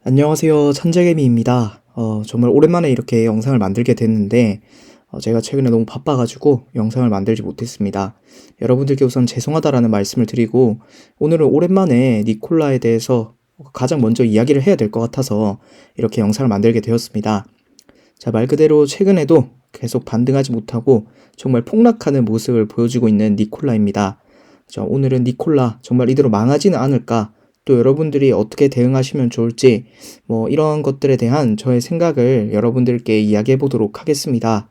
안녕하세요. 천재개미입니다. 정말 오랜만에 이렇게 영상을 만들게 됐는데, 제가 최근에 너무 바빠가지고 영상을 만들지 못했습니다. 여러분들께 우선 죄송하다라는 말씀을 드리고, 오늘은 오랜만에 니콜라에 대해서 가장 먼저 이야기를 해야 될 것 같아서 이렇게 영상을 만들게 되었습니다. 자, 말 그대로 최근에도 계속 반등하지 못하고 정말 폭락하는 모습을 보여주고 있는 니콜라입니다. 자, 오늘은 니콜라 정말 이대로 망하지는 않을까? 또 여러분들이 어떻게 대응하시면 좋을지 이런 것들에 대한 저의 생각을 여러분들께 이야기해 보도록 하겠습니다.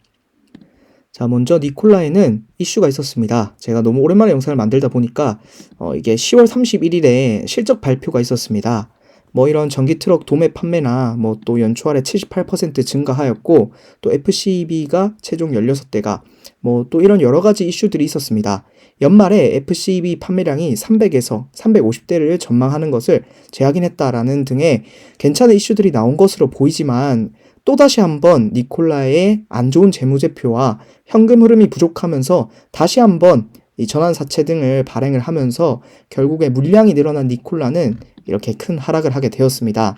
자, 먼저 니콜라에는 이슈가 있었습니다. 제가 너무 오랜만에 영상을 만들다 보니까 이게 10월 31일에 실적 발표가 있었습니다. 이런 전기 트럭 도매 판매나 또 연초할에 78% 증가하였고, 또 FCEV가 최종 16대가 또 이런 여러 가지 이슈들이 있었습니다. 연말에 FCEV 판매량이 300에서 350대를 전망하는 것을 재확인했다라는 등의 괜찮은 이슈들이 나온 것으로 보이지만, 또다시 한번 니콜라의 안 좋은 재무제표와 현금 흐름이 부족하면서 다시 한번 이 전환사채 등을 발행을 하면서 결국에 물량이 늘어난 니콜라는 이렇게 큰 하락을 하게 되었습니다.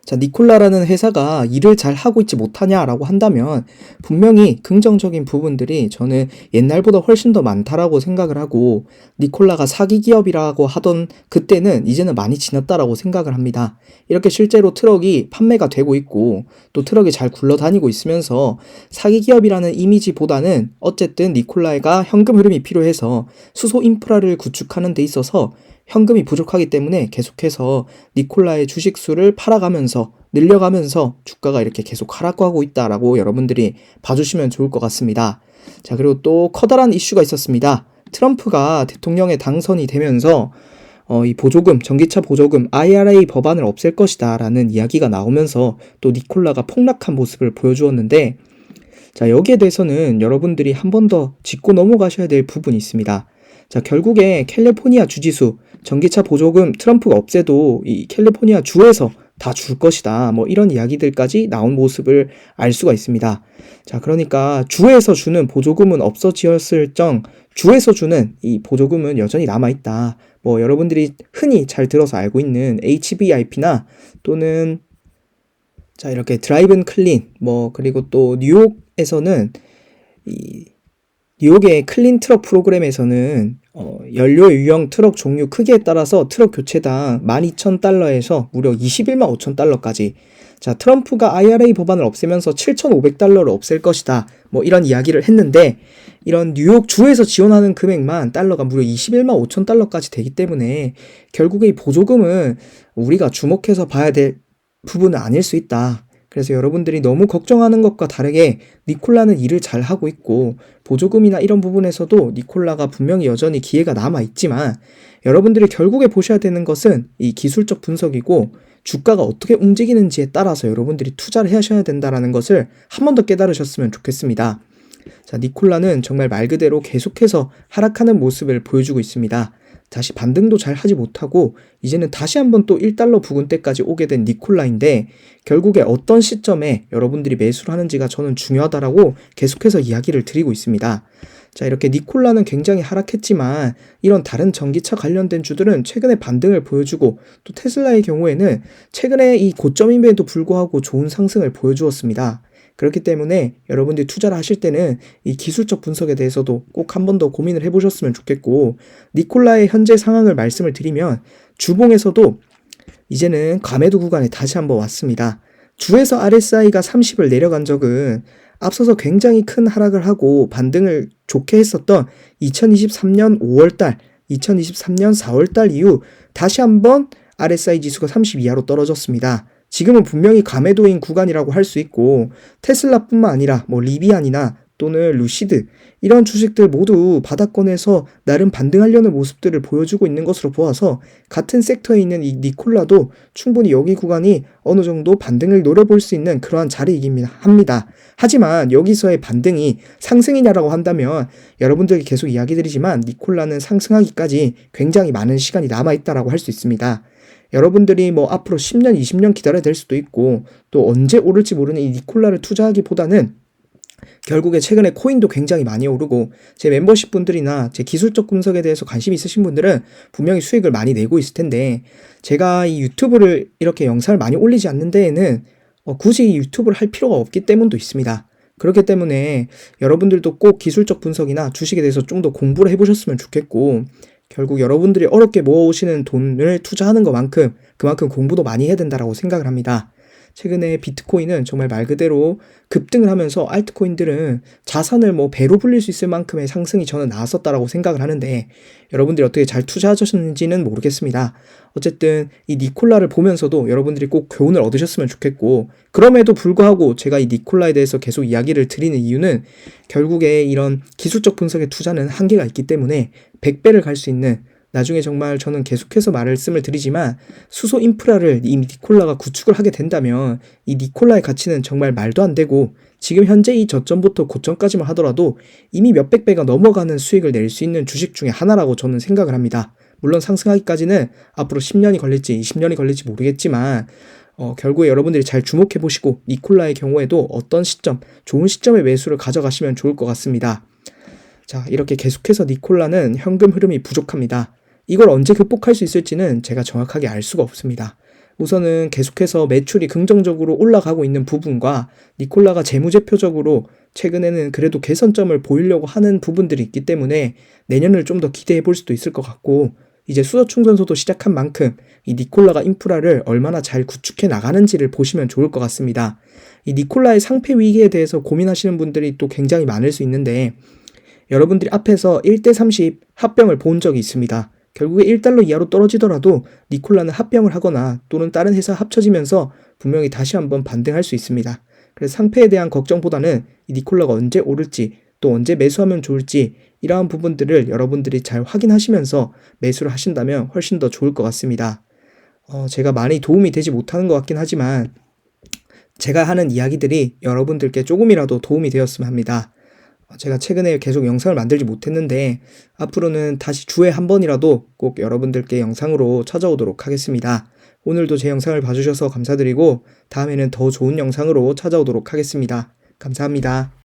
자, 니콜라라는 회사가 일을 잘 하고 있지 못하냐라고 한다면 분명히 긍정적인 부분들이 저는 옛날보다 훨씬 더 많다라고 생각을 하고, 니콜라가 사기 기업이라고 하던 그때는 이제는 많이 지났다라고 생각을 합니다. 이렇게 실제로 트럭이 판매가 되고 있고 또 트럭이 잘 굴러다니고 있으면서 사기 기업이라는 이미지보다는 어쨌든 니콜라가 현금 흐름이 필요해서 수소 인프라를 구축하는 데 있어서 현금이 부족하기 때문에 계속해서 니콜라의 주식수를 팔아가면서 늘려가면서 주가가 이렇게 계속 하락하고 있다라고 여러분들이 봐주시면 좋을 것 같습니다. 자, 그리고 또 커다란 이슈가 있었습니다. 트럼프가 대통령에 당선이 되면서 이 보조금, 전기차 보조금 IRA 법안을 없앨 것이다 라는 이야기가 나오면서 또 니콜라가 폭락한 모습을 보여주었는데, 자, 여기에 대해서는 여러분들이 한 번 더 짚고 넘어가셔야 될 부분이 있습니다. 자, 결국에 캘리포니아 주지수, 전기차 보조금 트럼프가 없애도 이 캘리포니아 주에서 다 줄 것이다. 이런 이야기들까지 나온 모습을 알 수가 있습니다. 자, 그러니까 주에서 주는 보조금은 없어지었을 정 주에서 주는 이 보조금은 여전히 남아있다. 여러분들이 흔히 잘 들어서 알고 있는 HVIP나 또는 자, 이렇게 드라이브인 클린, 그리고 또 뉴욕에서는 이 뉴욕의 클린 트럭 프로그램에서는 연료 유형 트럭 종류 크기에 따라서 트럭 교체당 12,000달러에서 무려 21만 5천 달러까지. 자, 트럼프가 IRA 법안을 없애면서 7,500달러를 없앨 것이다. 이런 이야기를 했는데, 이런 뉴욕 주에서 지원하는 금액만 달러가 무려 21만 5천 달러까지 되기 때문에 결국에 이 보조금은 우리가 주목해서 봐야 될 부분은 아닐 수 있다. 그래서 여러분들이 너무 걱정하는 것과 다르게 니콜라는 일을 잘 하고 있고, 보조금이나 이런 부분에서도 니콜라가 분명히 여전히 기회가 남아있지만, 여러분들이 결국에 보셔야 되는 것은 이 기술적 분석이고 주가가 어떻게 움직이는지에 따라서 여러분들이 투자를 하셔야 된다는 것을 한 번 더 깨달으셨으면 좋겠습니다. 자, 니콜라는 정말 말 그대로 계속해서 하락하는 모습을 보여주고 있습니다. 다시 반등도 잘 하지 못하고 이제는 다시 한번 또 1달러 부근대까지 오게 된 니콜라인데, 결국에 어떤 시점에 여러분들이 매수를 하는지가 저는 중요하다라고 계속해서 이야기를 드리고 있습니다. 자, 이렇게 니콜라는 굉장히 하락했지만 이런 다른 전기차 관련된 주들은 최근에 반등을 보여주고, 또 테슬라의 경우에는 최근에 이 고점임에도 불구하고 좋은 상승을 보여주었습니다. 그렇기 때문에 여러분들이 투자를 하실 때는 이 기술적 분석에 대해서도 꼭 한 번 더 고민을 해보셨으면 좋겠고, 니콜라의 현재 상황을 말씀을 드리면 주봉에서도 이제는 과매도 구간에 다시 한번 왔습니다. 주에서 RSI가 30을 내려간 적은 앞서서 굉장히 큰 하락을 하고 반등을 좋게 했었던 2023년 5월달, 2023년 4월달 이후 다시 한번 RSI 지수가 30 이하로 떨어졌습니다. 지금은 분명히 과매도인 구간이라고 할 수 있고, 테슬라뿐만 아니라 리비안이나 또는 루시드 이런 주식들 모두 바닥권에서 나름 반등하려는 모습들을 보여주고 있는 것으로 보아서 같은 섹터에 있는 이 니콜라도 충분히 여기 구간이 어느 정도 반등을 노려볼 수 있는 그러한 자리이긴 합니다. 하지만 여기서의 반등이 상승이냐라고 한다면 여러분들에게 계속 이야기 드리지만 니콜라는 상승하기까지 굉장히 많은 시간이 남아있다라고 할 수 있습니다. 여러분들이 앞으로 10년, 20년 기다려야 될 수도 있고, 또 언제 오를지 모르는 이 니콜라를 투자하기보다는 결국에 최근에 코인도 굉장히 많이 오르고 제 멤버십 분들이나 제 기술적 분석에 대해서 관심 있으신 분들은 분명히 수익을 많이 내고 있을 텐데 제가 이 유튜브를 이렇게 영상을 많이 올리지 않는 데에는 굳이 이 유튜브를 할 필요가 없기 때문도 있습니다. 그렇기 때문에 여러분들도 꼭 기술적 분석이나 주식에 대해서 좀 더 공부를 해보셨으면 좋겠고 결국 여러분들이 어렵게 모아오시는 돈을 투자하는 것만큼 그만큼 공부도 많이 해야 된다고 생각을 합니다. 최근에 비트코인은 정말 말 그대로 급등을 하면서 알트코인들은 자산을 배로 불릴 수 있을 만큼의 상승이 저는 나왔었다라고 생각을 하는데 여러분들이 어떻게 잘 투자하셨는지는 모르겠습니다. 어쨌든 이 니콜라를 보면서도 여러분들이 꼭 교훈을 얻으셨으면 좋겠고 그럼에도 불구하고 제가 이 니콜라에 대해서 계속 이야기를 드리는 이유는 결국에 이런 기술적 분석의 투자는 한계가 있기 때문에 100배를 갈 수 있는 나중에 정말 저는 계속해서 말씀을 드리지만 수소 인프라를 이 니콜라가 구축을 하게 된다면 이 니콜라의 가치는 정말 말도 안 되고 지금 현재 이 저점부터 고점까지만 하더라도 이미 몇백 배가 넘어가는 수익을 낼 수 있는 주식 중에 하나라고 저는 생각을 합니다. 물론 상승하기까지는 앞으로 10년이 걸릴지 20년이 걸릴지 모르겠지만 결국에 여러분들이 잘 주목해 보시고 니콜라의 경우에도 어떤 시점, 좋은 시점에 매수를 가져가시면 좋을 것 같습니다. 자, 이렇게 계속해서 니콜라는 현금 흐름이 부족합니다. 이걸 언제 극복할 수 있을지는 제가 정확하게 알 수가 없습니다. 우선은 계속해서 매출이 긍정적으로 올라가고 있는 부분과 니콜라가 재무제표적으로 최근에는 그래도 개선점을 보이려고 하는 부분들이 있기 때문에 내년을 좀 더 기대해 볼 수도 있을 것 같고 이제 수소 충전소도 시작한 만큼 이 니콜라가 인프라를 얼마나 잘 구축해 나가는지를 보시면 좋을 것 같습니다. 이 니콜라의 상폐 위기에 대해서 고민하시는 분들이 또 굉장히 많을 수 있는데 여러분들이 앞에서 1대30 합병을 본 적이 있습니다. 결국에 1달러 이하로 떨어지더라도 니콜라는 합병을 하거나 또는 다른 회사 합쳐지면서 분명히 다시 한번 반등할 수 있습니다. 그래서 상패에 대한 걱정보다는 이 니콜라가 언제 오를지 또 언제 매수하면 좋을지 이러한 부분들을 여러분들이 잘 확인하시면서 매수를 하신다면 훨씬 더 좋을 것 같습니다. 제가 많이 도움이 되지 못하는 것 같긴 하지만 제가 하는 이야기들이 여러분들께 조금이라도 도움이 되었으면 합니다. 제가 최근에 계속 영상을 만들지 못했는데 앞으로는 다시 주에 한 번이라도 꼭 여러분들께 영상으로 찾아오도록 하겠습니다. 오늘도 제 영상을 봐주셔서 감사드리고 다음에는 더 좋은 영상으로 찾아오도록 하겠습니다. 감사합니다.